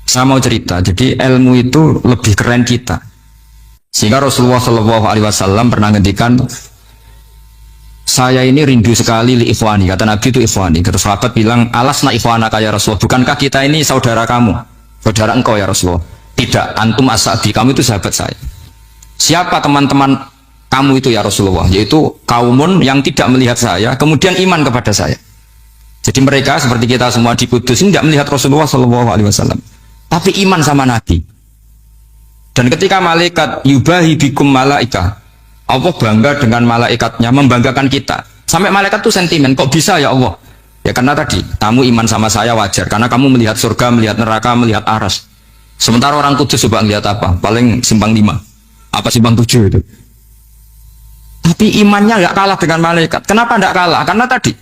Saya mau cerita, jadi ilmu itu lebih keren kita. Sehingga Rasulullah Shallallahu Alaihi Wasallam pernah ngendikan, saya ini rindu sekali li ikhwani. Kata Nabi itu ikhwani. Kata sahabat bilang, alasna ikhwana kaya Rasulullah. Bukankah kita ini saudara kamu, saudara engkau ya Rasulullah? Tidak, antum ashabi, kamu itu sahabat saya. Siapa teman-teman kamu itu ya Rasulullah? Yaitu kaumun yang tidak melihat saya, kemudian iman kepada saya. Jadi mereka seperti kita semua di Kudus ini tidak melihat Rasulullah Shallallahu Alaihi Wasallam, tapi iman sama Nabi. Dan ketika malaikat yubahi bikum malaika, Allah bangga dengan malaikatnya, membanggakan kita. Sampai malaikat tuh sentimen, kok bisa ya Allah? Ya karena tadi, kamu iman sama saya wajar, karena kamu melihat surga, melihat neraka, melihat aras. Sementara orang Kudus coba melihat apa? Paling simpang 5, apa simpang 7 itu. Tapi imannya nggak kalah dengan malaikat. Kenapa nggak kalah? Karena tadi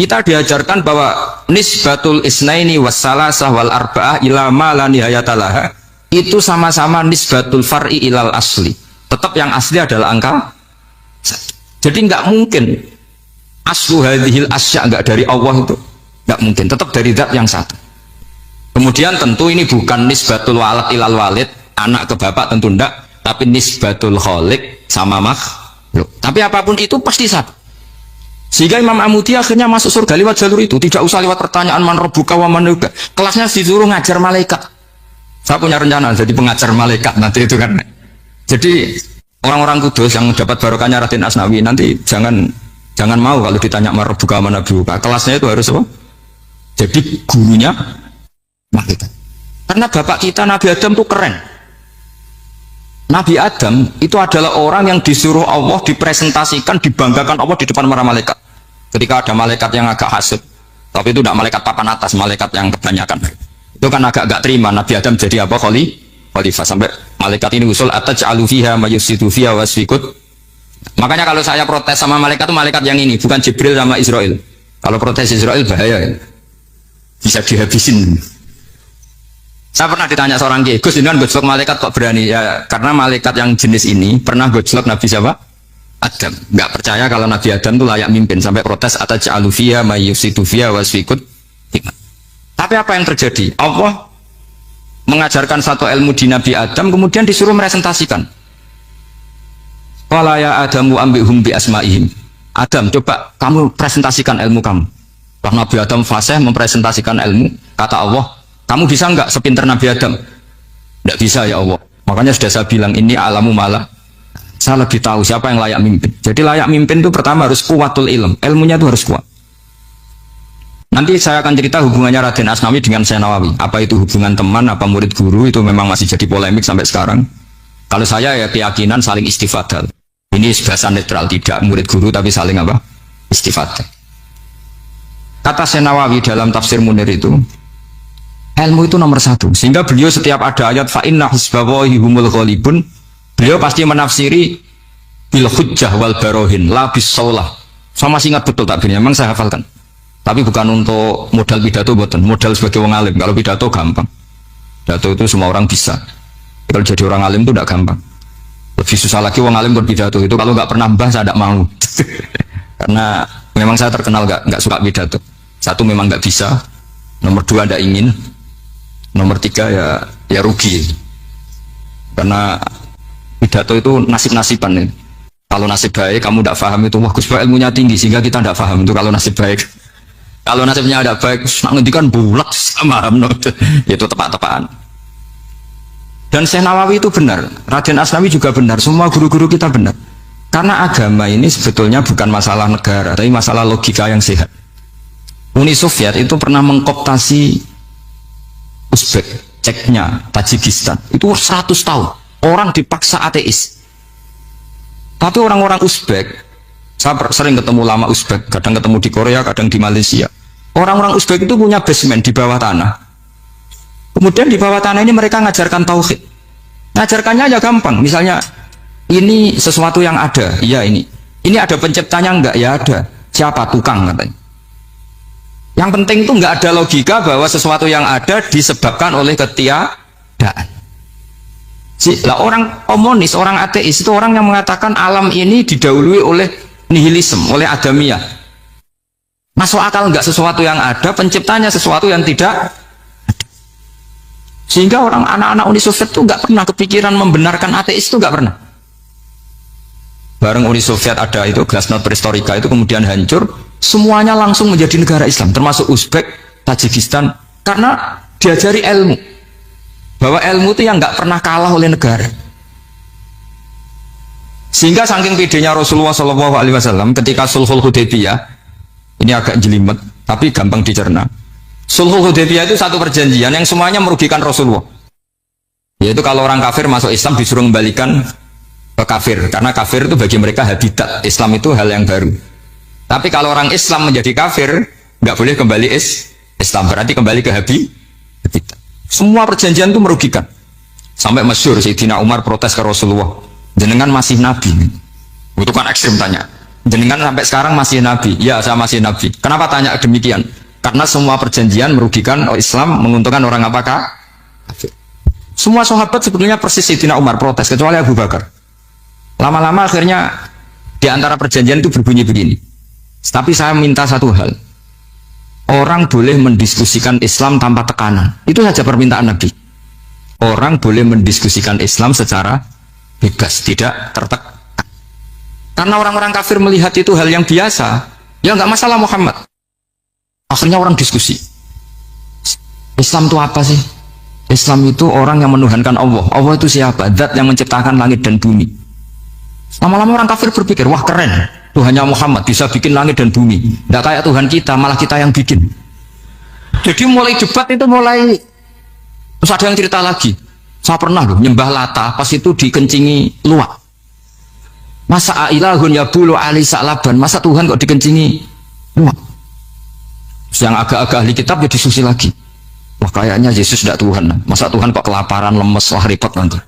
kita diajarkan bahwa nisbatul isnaini wassalasah wal arba'ah ila ma la nihayatalaha itu sama-sama nisbatul far'i ilal asli. Tetap yang asli adalah angka. Jadi nggak mungkin aslu hadhil asya nggak dari Allah itu, nggak mungkin. Tetap dari zat yang satu. Kemudian tentu ini bukan nisbatul walad ilal walid, anak ke bapak tentu enggak, tapi nisbatul khaliq sama makhluk. Tapi apapun itu pasti satu. Sehingga Imam Amudi akhirnya masuk surga lewat jalur itu, tidak usah lewat pertanyaan man rabbuka wa man nabiyuka. Kelasnya disuruh ngajar malaikat. Saya punya rencana jadi pengajar malaikat nanti itu kan. Jadi orang-orang Kudus yang dapat barokahnya Raden Asnawi nanti jangan mau kalau ditanya man rabbuka wa man nabiyuka. Kelasnya itu harus apa? Jadi gurunya malaikat. Karena bapak kita Nabi Adam itu keren. Nabi Adam itu adalah orang yang disuruh Allah dipresentasikan, dibanggakan Allah di depan para malaikat. Ketika ada malaikat yang agak hasud, tapi itu tidak malaikat papan atas, malaikat yang kebanyakan. Itu kan agak terima, Nabi Adam jadi apa? Khalifah. Sampai malaikat ini usul ataj'alu fiha mayusidu fiha wasfikut. Makanya kalau saya protes sama malaikat itu malaikat yang ini, bukan Jibril sama Israel. Kalau protes Israel bahaya ya. Bisa dihabisin. Saya pernah ditanya seorang kiai, Gus, ini kan gojlok malaikat kok berani? Ya karena malaikat yang jenis ini pernah gojlok Nabi siapa? Adam. Nggak percaya kalau Nabi Adam itu layak mimpin, sampai protes ataj'alu fiha mayusidu fiha wasfikut. Tapi apa yang terjadi? Allah mengajarkan satu ilmu di Nabi Adam, kemudian disuruh meresentasikan. Qala ya Adamu ambihum bi asma'ihim. Adam, coba kamu presentasikan ilmu kamu. Lah Nabi Adam fasih mempresentasikan ilmu, kata Allah, kamu bisa nggak sepinter Nabi Adam? Nggak bisa ya Allah. Makanya sudah saya bilang ini alamu malah. Saya lebih tahu siapa yang layak mimpin. Jadi layak mimpin itu pertama harus kuwatul ilm. Ilmunya itu harus kuat. Nanti saya akan cerita hubungannya Raden Asnawi dengan Syekh Nawawi. Apa itu hubungan teman, apa murid guru, itu memang masih jadi polemik sampai sekarang. Kalau saya ya keyakinan saling istifadal. Ini bahasa netral, tidak murid guru tapi saling apa? Istifadal. Kata Syekh Nawawi dalam tafsir Munir itu, ilmu itu nomor 1. Sehingga beliau setiap ada ayat fa inna husbawahi humul ghalibun, beliau pasti menafsiri bil hujjah wal barohin la bis saulah. Saya masih ingat betul takbirnya, memang saya hafalkan. Tapi bukan untuk modal pidato, boten. Modal sebagai orang alim. Kalau pidato gampang. Pidato itu semua orang bisa. Kalau jadi orang alim itu tidak gampang. Lebih susah lagi orang alim berpidato itu. Kalau nggak pernah mbah saya tidak mau. Karena memang saya terkenal nggak suka pidato. 1 memang nggak bisa. Nomor 2 tidak ingin. Nomor 3 ya rugi. Karena pidato itu nasib-nasiban. Kalau nasib baik kamu tidak paham itu, wah Gus Pak ilmunya tinggi sehingga kita tidak paham itu kalau nasib baik. Kalau nasibnya ada baik, nak ngendikan bulat sama itu tepat-tepatan. Dan Syekh Nawawi itu benar, Raden Asnawi juga benar, semua guru-guru kita benar. Karena agama ini sebetulnya bukan masalah negara, tapi masalah logika yang sehat. Uni Soviet itu pernah mengkooptasi Uzbek, Ceknya, Tajikistan. Itu 100 tahun. Orang dipaksa ateis. Tapi orang-orang Uzbek, saya sering ketemu lama Uzbek, kadang ketemu di Korea, kadang di Malaysia. Orang-orang Uzbek itu punya basement di bawah tanah. Kemudian di bawah tanah ini mereka ngajarkan tauhid. Ngajarkannya ya gampang. Misalnya, ini sesuatu yang ada, iya ini. Ini ada penciptanya enggak? Ya ada. Siapa? Tukang katanya. Yang penting itu enggak ada logika bahwa sesuatu yang ada disebabkan oleh ketiadaan. Lah orang komunis, orang ateis itu orang yang mengatakan alam ini didahului oleh nihilisme, oleh adamiyah. Masuk akal enggak sesuatu yang ada, penciptanya sesuatu yang tidak. Sehingga orang anak-anak Uni Soviet itu nggak pernah kepikiran membenarkan ateis, itu nggak pernah. Bareng Uni Soviet ada itu Glasnost Perestroika itu kemudian hancur, semuanya langsung menjadi negara Islam, termasuk Uzbek, Tajikistan, karena diajari ilmu. Bahwa ilmu itu yang nggak pernah kalah oleh negara. Sehingga saking pedenya Rasulullah SAW ketika Sulhul Hudaybiyah, ini agak jelimet, tapi gampang dicerna. Sulhul Hudaybiyah itu satu perjanjian yang semuanya merugikan Rasulullah. Yaitu kalau orang kafir masuk Islam disuruh kembalikan ke kafir, karena kafir itu bagi mereka habitat, Islam itu hal yang baru. Tapi kalau orang Islam menjadi kafir, nggak boleh kembali Islam, berarti kembali ke habitat. Semua perjanjian itu merugikan. Sampai masyhur Sayyidina Umar protes ke Rasulullah, jenengan masih nabi. Itu kan ekstrim tanya. Jenengan sampai sekarang masih nabi? Ya, saya masih nabi. Kenapa tanya demikian? Karena semua perjanjian merugikan Islam, menguntungkan orang apakah? Kafir. Semua sahabat sebetulnya persis Sayyidina Umar protes, kecuali Abu Bakar. Lama-lama akhirnya di antara perjanjian itu berbunyi begini. Tapi saya minta satu hal. Orang boleh mendiskusikan Islam tanpa tekanan. Itu saja permintaan Nabi. Orang boleh mendiskusikan Islam secara bebas, tidak tertekan. Karena orang-orang kafir melihat itu hal yang biasa. Ya nggak masalah Muhammad. Akhirnya orang diskusi. Islam itu apa sih? Islam itu orang yang menuhankan Allah. Allah itu siapa? Zat yang menciptakan langit dan bumi. Lama-lama orang kafir berpikir, wah keren, Tuhannya Muhammad bisa bikin langit dan bumi. Tidak kayak Tuhan kita, malah kita yang bikin. Jadi mulai debat itu mulai. Terus ada yang cerita lagi, saya pernah loh nyembah Lata, pas itu dikencingi luwak. Masa ilahun ya bulu ali sa'laban, masa Tuhan kok dikencingi luwak? Yang agak-agak ahli kitab ya diskusi lagi. Wah kayaknya Yesus tidak Tuhan, masa Tuhan kok kelaparan, lemes, wah repot nanti.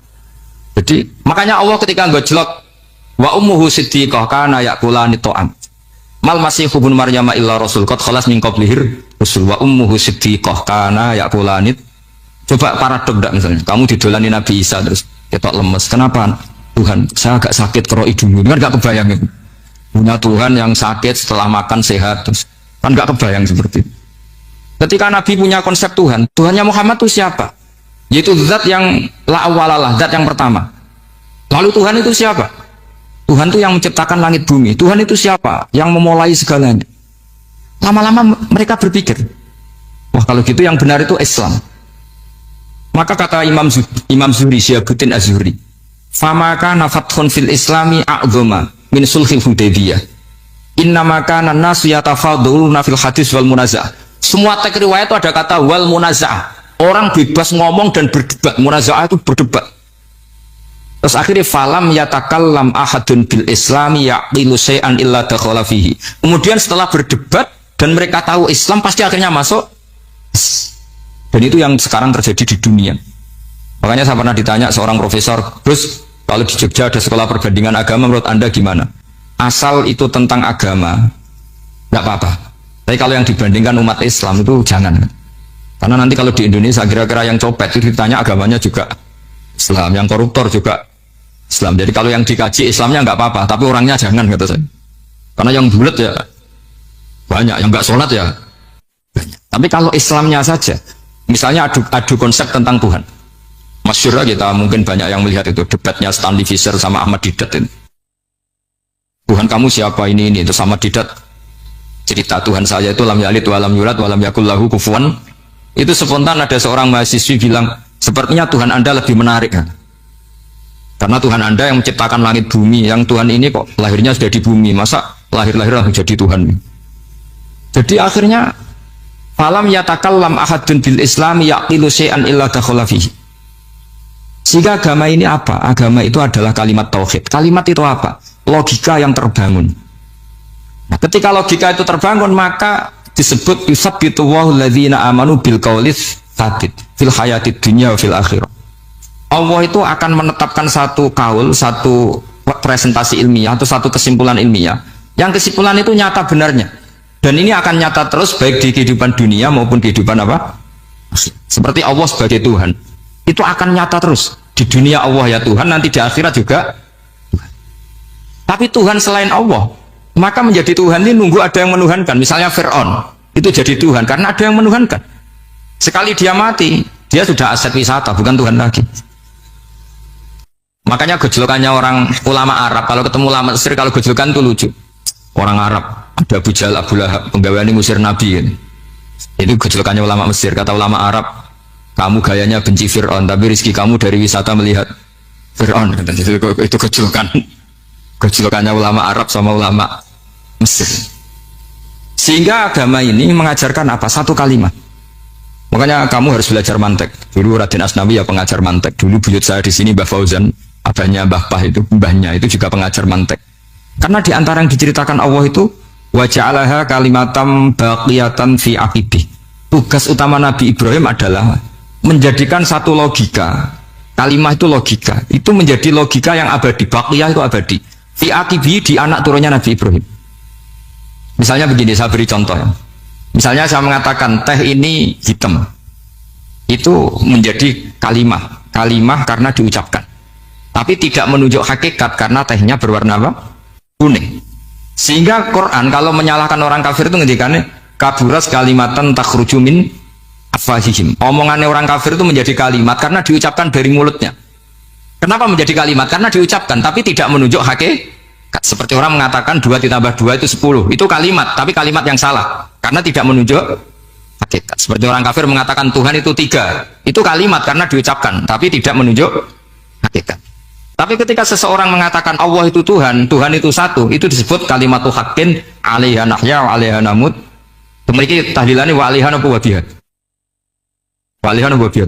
Jadi makanya Allah ketika ngejlok wa ummuhu siddiqah kana yakulani ta'am mal masihu ibnu maryam illa rasul qad khalas min qablihir rusul wa ummuhu siddiqah kana yakulani. Coba paradok enggak, misalnya kamu didolani Nabi Isa terus ketok lemes, kenapa? Tuhan saya agak sakit keroi dulu, kan gak kebayang itu. Punya Tuhan yang sakit setelah makan sehat, terus kan gak kebayang seperti itu. Ketika Nabi punya konsep Tuhan, Tuhannya Muhammad itu siapa? Yaitu zat yang la awalalah, zat yang pertama. Lalu Tuhan itu siapa? Tuhan itu yang menciptakan langit bumi. Tuhan itu siapa? Yang memulai segalanya. Lama-lama mereka berpikir, wah kalau gitu yang benar itu Islam. Maka kata Imam Zuhri, Syihabuddin Az-Zuhri, fama kana fathun fil islami a'dhama min sulhil hudaybiyah. Innama kana nasu yatafaduluna fil hadis wal munazah. Semua teks riwayat itu ada kata wal munazah. Orang bebas ngomong dan berdebat. Munazah itu berdebat. Terus akhirnya falam yatakallam ahadun bil islami yaqilu syai'an illa dakhala fihi. Kemudian setelah berdebat dan mereka tahu Islam, pasti akhirnya masuk. Dan itu yang sekarang terjadi di dunia. Makanya saya pernah ditanya seorang profesor, Gus, kalau di Jogja ada sekolah perbandingan agama, menurut Anda gimana? Asal itu tentang agama, nggak apa-apa. Tapi kalau yang dibandingkan umat Islam itu jangan. Karena nanti kalau di Indonesia kira-kira yang copet itu ditanya agamanya juga Islam, yang koruptor juga Islam. Jadi kalau yang dikaji Islamnya nggak apa-apa, tapi orangnya jangan, kata saya. Karena yang bulat ya banyak, yang nggak sholat ya banyak. Tapi kalau Islamnya saja, misalnya adu konsep tentang Tuhan. Masyhur kita mungkin banyak yang melihat itu debatnya Stanley Fischer sama Ahmad Didat itu. Tuhan kamu siapa ini itu sama Didat cerita Tuhan saya itu lam yalid wa lam yulad wa lam yakul lahu kufuwan. Itu spontan ada seorang mahasiswi bilang, sepertinya Tuhan Anda lebih menarik kan? Karena Tuhan Anda yang menciptakan langit bumi, yang Tuhan ini kok lahirnya sudah di bumi, masa lahir-lahir langsung jadi Tuhan? Jadi akhirnya falam yatakallam ahadun bil islami yaqilu syai'an illa dakhala fihi. Sehingga agama ini apa? Agama itu adalah kalimat tauhid. Kalimat itu apa? Logika yang terbangun. Nah, ketika logika itu terbangun, maka disebut yusabbitu Allahu alladzina amanu bil qaulis tsabit fil hayatid dunya wa fil akhirah. Allah itu akan menetapkan satu kaul, satu presentasi ilmiah atau satu kesimpulan ilmiah. Yang kesimpulan itu nyata benarnya. Dan ini akan nyata terus baik di kehidupan dunia maupun kehidupan apa? Seperti Allah sebagai Tuhan. Itu akan nyata terus. Di dunia Allah ya Tuhan, nanti di akhirat juga Tuhan. Tapi Tuhan selain Allah, maka menjadi Tuhan ini nunggu ada yang menuhankan. Misalnya Fir'aun, itu jadi Tuhan karena ada yang menuhankan. Sekali dia mati, Dia sudah aset wisata, bukan Tuhan lagi. Makanya gejolokannya orang ulama Arab, kalau ketemu ulama Mesir, kalau gejolokan itu lucu. Orang Arab, ada Abu Jahal, Abu Lahab, penggaweane ngusir Nabi. Gitu. Itu gejolokannya ulama Mesir. Kata ulama Arab, kamu gayanya benci Fir'aun, tapi rezeki kamu dari wisata melihat Fir'aun. Itu gejolokan. Gejolokannya ulama Arab sama ulama Mesir. Sehingga agama ini mengajarkan apa? Satu kalimat. Makanya kamu harus belajar mantek. Dulu Raden Asnawi ya pengajar mantek. Dulu buyut saya di sini Mbah Fauzan, abahnya Mbah Pah itu, mbahnya itu juga pengajar mantek. Karena di antara yang diceritakan Allah itu wa ja'alaha kalimatam baqiyatan fi aqibih. Tugas utama Nabi Ibrahim adalah menjadikan satu logika. Kalimat itu logika. Itu menjadi logika yang abadi. Baqiyah itu abadi. Fi aqibih, di anak turunnya Nabi Ibrahim. Misalnya begini, saya beri contoh ya. Misalnya saya mengatakan teh ini hitam, itu menjadi kalimah karena diucapkan, tapi tidak menunjuk hakikat karena tehnya berwarna apa? Kuning. Sehingga Quran kalau menyalahkan orang kafir itu ngendikannya kaburas kalimatan takhruju min afwahihim. Omongannya orang kafir itu menjadi kalimat karena diucapkan dari mulutnya. Kenapa menjadi kalimat? Karena diucapkan tapi tidak menunjuk hakikat. Seperti orang mengatakan 2 ditambah 2 itu 10, itu kalimat, tapi kalimat yang salah karena tidak menunjuk hakikat. Seperti orang kafir mengatakan Tuhan itu 3, itu kalimat karena diucapkan tapi tidak menunjuk hakikat. Tapi ketika seseorang mengatakan Allah itu Tuhan, Tuhan itu satu, itu disebut kalimatu haqqin 'alaiha nahya wa 'alaiha namut. Memiliki tahlilannya wa 'alaiha apa wa biha? Wa 'alaiha apa wa biha?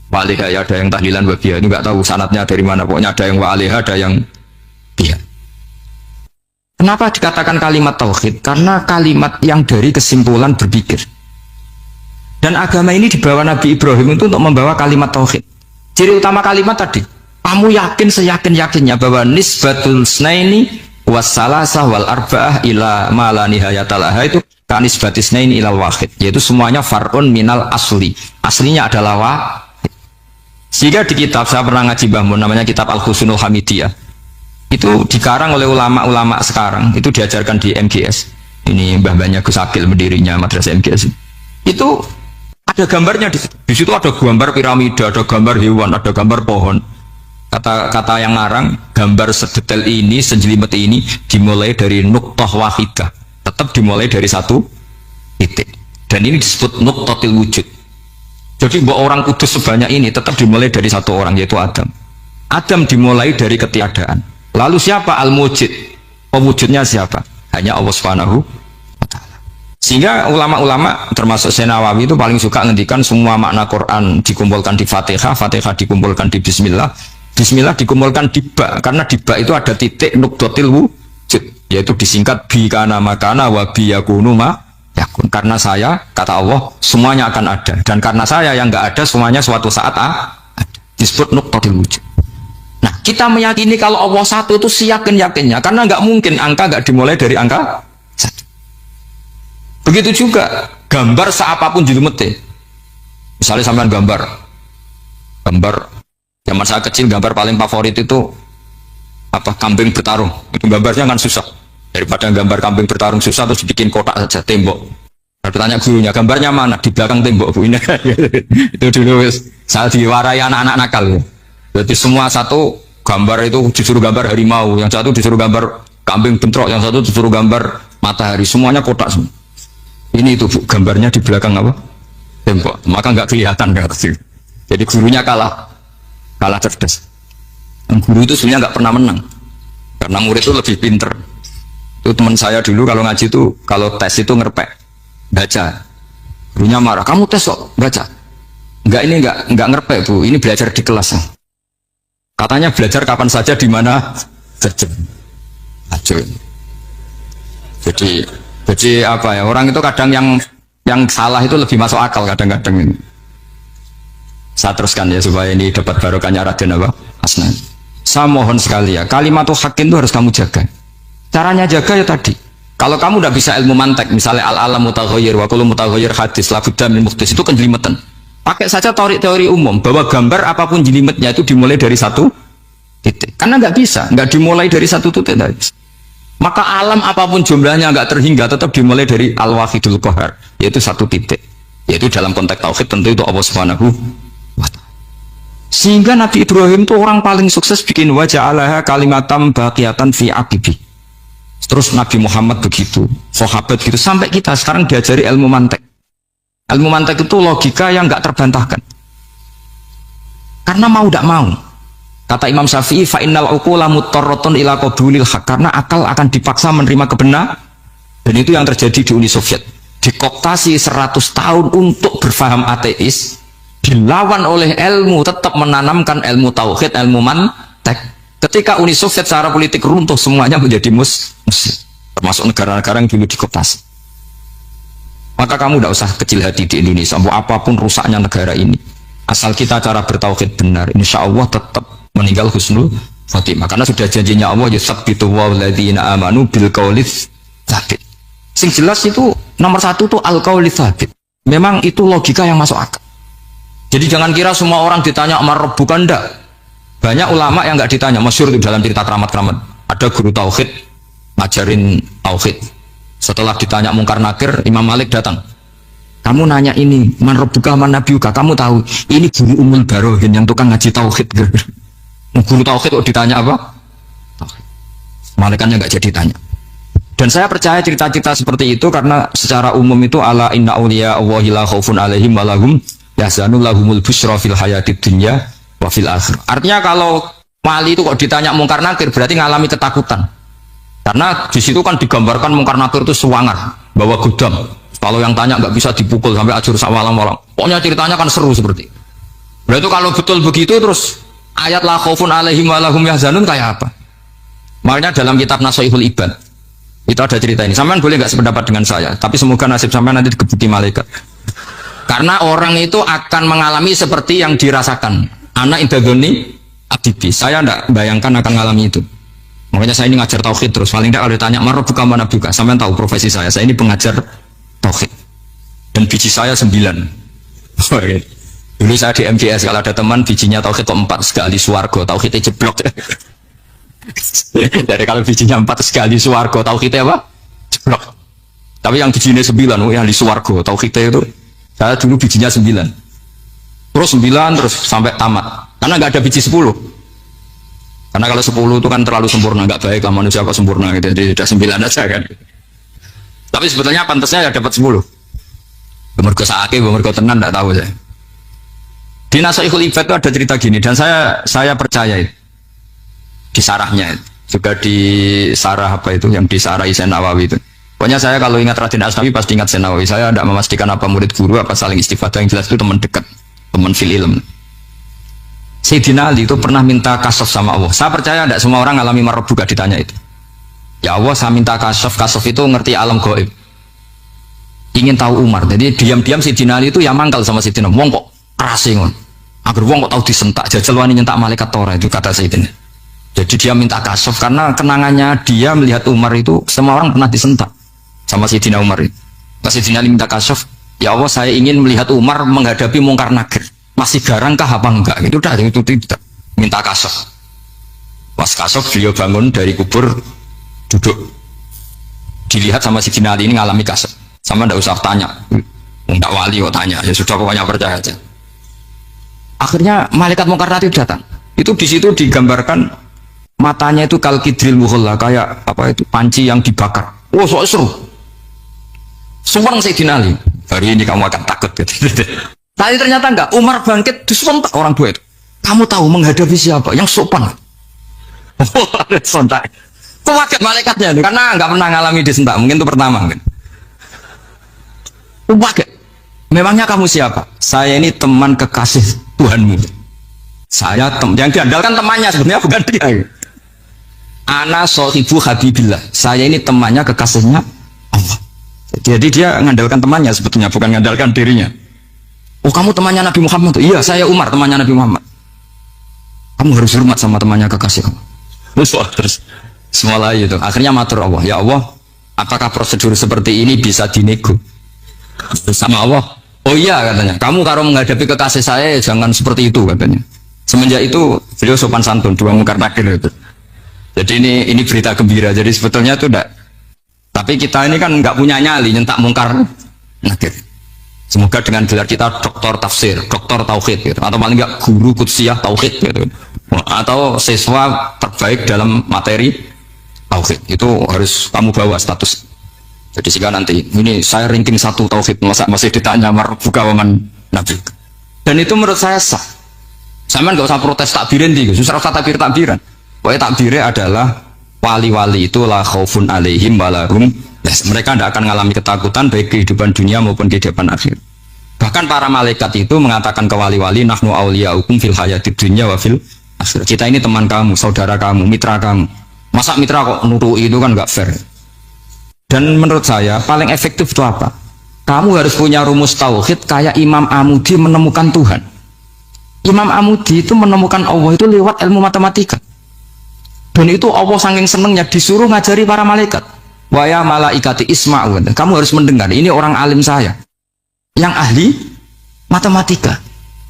Wa 'alaiha ya, ada yang tahlilan wa biha, ini enggak tahu sanadnya dari mana, pokoknya ada yang wa 'alaiha, ada yang biha. Kenapa dikatakan kalimat tauhid? Karena kalimat yang dari kesimpulan berpikir. Dan agama ini dibawa Nabi Ibrahim itu untuk membawa kalimat tauhid. Ciri utama kalimat tadi, kamu yakin seyakin-yakinnya bahwa nisbatul snaini wassalasah wal arba'ah ila ma la nihayatalaha itu kanisbatis snaini ilal wahid, yaitu semuanya far'un minal asli. Aslinya adalah wahid. Sehingga di kitab, saya pernah ngaji Mbah Mun, namanya kitab Al-Husunul Hamidiyah. Itu dikarang oleh ulama-ulama sekarang, itu diajarkan di MGS. Ini mbah-mbahnya Gus Akil pendirinya madrasah MGS. Itu ada gambarnya di situ. Di situ ada gambar piramida, ada gambar hewan, ada gambar pohon. Kata yang ngarang, gambar sedetail ini, sejelimet ini dimulai dari nuqtah wahidah. Tetap dimulai dari satu titik. Dan ini disebut nuqtatil wujud. Jadi bahwa orang kudus sebanyak ini tetap dimulai dari satu orang, yaitu Adam. Adam dimulai dari ketiadaan. Lalu siapa al-mujid? Pemujudnya siapa? Hanya Allah Subhanahu wa ta'ala. Sehingga ulama-ulama termasuk Senawawi itu paling suka ngendikan semua makna Quran dikumpulkan di Fatihah, Fatihah dikumpulkan di Bismillah, Bismillah dikumpulkan di Ba, karena di Ba itu ada titik nuqtatil wujud, yaitu disingkat bi kana makana wa bi yakunu ma yakun. Karena saya, kata Allah, semuanya akan ada, dan karena saya yang enggak ada, semuanya suatu saat ada. Disebut nuqtatil wujud. Nah, kita meyakini kalau Allah satu itu seyakin-yakinnya, karena nggak mungkin angka nggak dimulai dari angka satu. Begitu juga gambar seapapun jilmete. Misalnya sampean gambar zaman saya kecil, gambar paling favorit itu apa? Kambing bertarung. Itu gambarnya kan susah. Daripada gambar kambing bertarung susah, terus bikin kotak saja tembok. Lalu tanya gurunya, gambarnya mana? Di belakang tembok, Bu. Ini itu dulu saya diwarai anak-anak nakal. Berarti semua satu gambar itu disuruh gambar harimau, yang satu disuruh gambar kambing bentrok, yang satu disuruh gambar matahari, semuanya kotak semua. Ini itu Bu, gambarnya di belakang apa? Tembok, maka nggak kelihatan kata sih. Jadi gurunya kalah cerdas. Dan guru itu sebenarnya nggak pernah menang, karena murid itu lebih pinter. Itu teman saya dulu kalau ngaji itu, kalau tes itu ngerpek, baca. Gurunya marah, kamu tes kok baca? Enggak ngerpek Bu, ini belajar di kelas. Katanya belajar kapan saja di mana saja. Jadi apa ya, orang itu kadang yang salah itu lebih masuk akal kadang-kadang ini. Saya teruskan ya supaya ini dapat barokahnya Raden apa? Asnan. Saya mohon sekali ya, kalimat haqqin itu harus kamu jaga. Caranya jaga ya tadi. Kalau kamu tidak bisa ilmu mantek, misalnya al-alam mutaghayyir wa kullu mutaghayyir hadis la budda min muhdits, itu kan jelimetan. Pakai saja teori umum bahwa gambar apapun jelimetnya itu dimulai dari satu titik. Karena nggak bisa, nggak dimulai dari satu titik. Maka alam apapun jumlahnya nggak terhingga, tetap dimulai dari al-wahidul qahar, yaitu satu titik. Yaitu dalam konteks tauhid tentu itu Allah Subhanahu Sehingga Nabi Ibrahim itu orang paling sukses bikin wajah Allah kalimatam baqiyatan fi aqibi. Terus Nabi Muhammad begitu, sahabat gitu, sampai kita sekarang diajari ilmu mantek. Ilmu mantek itu logika yang nggak terbantahkan. Karena mau tidak mau, kata Imam Syafi'i, fa innal uqula mutarratun ila qabulil haq, karena akal akan dipaksa menerima kebenaran. Dan itu yang terjadi di Uni Soviet. Dikooptasi 100 tahun untuk berfaham ateis, dilawan oleh ilmu, tetap menanamkan ilmu tauhid, ilmu mantek. Ketika Uni Soviet secara politik runtuh, semuanya menjadi muslim, termasuk negara-negara yang dulu dikooptasi. Maka kamu tidak usah kecil hati di Indonesia, mau apapun rusaknya negara ini, asal kita cara bertauhid benar, insya Allah tetap meninggal husnul khotimah. Karena sudah janjinya Allah, yusabbitu walladzina amanu bil qaulits tsabit. Sing jelas itu nomor satu tuh al qaulits tsabit. Memang itu logika yang masuk akal. Jadi jangan kira semua orang ditanya amar bukan, ndak. Banyak ulama yang nggak ditanya, masyhur itu dalam cerita keramat-keramat. Ada guru tauhid ngajarin tauhid. Setelah ditanya mungkar nakir, Imam Malik datang. Kamu nanya ini, man rabbuka man nabiyuka, kamu tahu ini guru Ummul Barohin yang tukang ngaji tauhid. Guru tauhid kok ditanya apa? Tauhid. Malaikatnya nggak jadi tanya. Dan saya percaya cerita-cerita seperti itu karena secara umum itu ala inna auliya Allahi la khaufun alaihim wa lahum yahzanun lahumul busyra fil hayatid dunya wa fil akhir. Artinya kalau wali itu kok ditanya mungkar nakir berarti ngalami ketakutan. Karena di situ kan digambarkan mungkar nakir itu sewangar, bawa gudang. Kalau yang tanya nggak bisa dipukul sampai ajur sawalam-walam. Pokoknya ceritanya kan seru seperti. Berarti kalau betul begitu terus ayat la khaufun alaihim wa lahum yahzanun kayak apa? Makanya dalam kitab Nasaihul Ibad itu ada cerita ini. Sampean boleh nggak sependapat dengan saya, tapi semoga nasib sampean nanti digebuki malaikat. Karena orang itu akan mengalami seperti yang dirasakan. Anak indadoni abdibi. Saya tidak bayangkan akan mengalami itu. Makanya saya ini ngajar tauhid terus. Paling tidak kalau ditanya marah buka mana buka. Sampean tahu profesi saya. Saya ini pengajar tauhid. Dan biji saya 9. Dulu saya di MGS kalau ada teman bijinya tauhid kok 4 sekali suwargo. Tauhidnya jeblok. Dari kalau bijinya 4 sekali suwargo, tauhidnya apa? Jeblok. Tapi yang bijinya 9, yang di suwargo, tauhidnya itu saya dulu bijinya 9. Terus 9 terus sampai tamat. Karena nggak ada biji 10. Karena kalau 10 itu kan terlalu sempurna, nggak baik lah manusia kok sempurna gitu. Jadi udah 9 aja kan. Tapi sebetulnya pantasnya ya dapat 10. Mergo saake, mergo tenan enggak tahu saya. Di Nasaihul Ibad itu ada cerita gini dan saya percaya itu. Di sarahnya itu. Juga di sarah apa itu yang di sarah Isen Nawawi itu. Pokoknya saya kalau ingat Raden Asnawi pasti ingat Sen Nawawi. Saya tidak memastikan apa murid guru apa saling istifadah, yang jelas itu teman dekat, teman fil ilm. Sayyidina Ali itu pernah minta kasaf sama Allah. Saya percaya tidak semua orang alami marbuka ditanya itu. Ya Allah, saya minta kasaf itu ngerti alam gaib. Ingin tahu Umar. Jadi diam-diam Sayyidina Ali itu ya mangkal sama Sayyidina. Wong kok kerasingon. Agar wong kok tahu disentak. Jajal wani nyentak malaikat Torah itu kata Sayyidina. Jadi dia minta kasaf karena kenangannya dia melihat Umar itu semua orang pernah disentak sama Sayyidina Umar itu. Sayyidina Ali minta kasaf, ya Allah saya ingin melihat Umar menghadapi mungkar nakir. Masih garangkah apa enggak? Itu udah itu tidak minta kasaf. Pas kasaf beliau bangun dari kubur duduk. Dilihat sama Sayyidina Ali ini ngalami kasaf. Sama ndak usah tanya. Enggak wali kok tanya. Ya sudah pokoknya percaya aja. Akhirnya malaikat mungkar nakir datang. Itu di situ digambarkan matanya itu kalkidril muhalla kayak apa itu panci yang dibakar. Oh so seru. Sumpah Sayyidina Ali. Hari ini kamu akan takut gitu. Tapi ternyata enggak. Umar bangkit disentak orang tua itu. Kamu tahu menghadapi siapa? Yang sopan. Oh, sontak. Kaget malaikatnya karena enggak pernah ngalami disentak. Mungkin itu pertama mungkin. Kaget. Memangnya kamu siapa? Saya ini teman kekasih Tuhanmu. Saya yang diandalkan temannya sebenarnya bukan dia. Ana sohibu habibillah. Saya ini temannya kekasihnya Allah. Jadi dia mengandalkan temannya sebetulnya bukan mengandalkan dirinya. Oh kamu temannya Nabi Muhammad? Iya saya Umar temannya Nabi Muhammad. Kamu harus hormat sama temannya kekasih kamu. Terus semua lagi itu. Akhirnya matur Allah. Ya Allah, apakah prosedur seperti ini bisa dinego? Sama Allah. Oh iya katanya. Kamu kalau menghadapi kekasih saya jangan seperti itu katanya. Semenjak itu beliau sopan santun dua mungkar nakir itu. Jadi ini berita gembira. Jadi sebetulnya itu enggak. Tapi kita ini kan nggak punya nyali nyentak mungkar nakir. Semoga dengan gelar kita doktor tafsir, doktor tauhid gitu. Atau paling enggak guru kutsiyah tauhid gitu. Atau siswa terbaik dalam materi tauhid. Itu harus kamu bawa status. Jadi jika nanti ini saya ranking 1 tauhid, masa masih ditanya marbuka waman nabi. Dan itu menurut saya sah. Sama nggak usah protes takbirin di, susah usah takbiran. Pokoknya takbirnya adalah wali-wali itu la khaufun alaihim walahum. Mereka tidak akan mengalami ketakutan baik kehidupan dunia maupun kehidupan akhir. Bahkan para malaikat itu mengatakan ke wali-wali nahnu auliyaukum fil hayatid dunya wa fil akhir. Kita ini teman kamu, saudara kamu, mitra kamu. Masa mitra kok nurui itu kan nggak fair. Dan menurut saya paling efektif itu apa? Kamu harus punya rumus tauhid kayak Imam Amudi menemukan Tuhan. Imam Amudi itu menemukan Allah itu lewat ilmu matematika. Dan itu Allah saking senengnya disuruh ngajari para malaikat. Wa ya malaikati isma'u. Kamu harus mendengar, ini orang alim saya yang ahli matematika.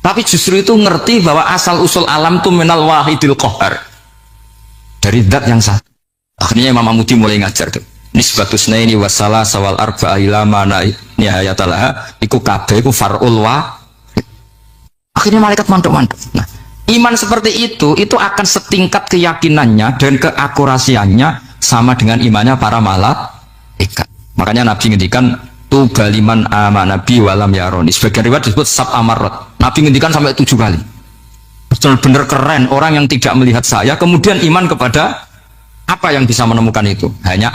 Tapi justru itu ngerti bahwa asal usul alam itu minal wahidil qahar. Dari zat yang satu. Akhirnya Imam Amudi mulai ngajar tuh. Nisbatus naini wassalah sawal arba'a ila mana nihayatalaha iku kabeh iku far'ul wa. Akhirnya malaikat mantuk-mantuk. Nah, iman seperti itu akan setingkat keyakinannya dan keakurasiannya sama dengan imannya para malaikat. Makanya Nabi ngendikan tu baliman amanabi walam yaroni. Sebagian riwayat disebut sab amarot. Nabi ngendikan sampai 7 kali. Benar-benar keren orang yang tidak melihat saya kemudian iman kepada apa yang bisa menemukan itu. Hanya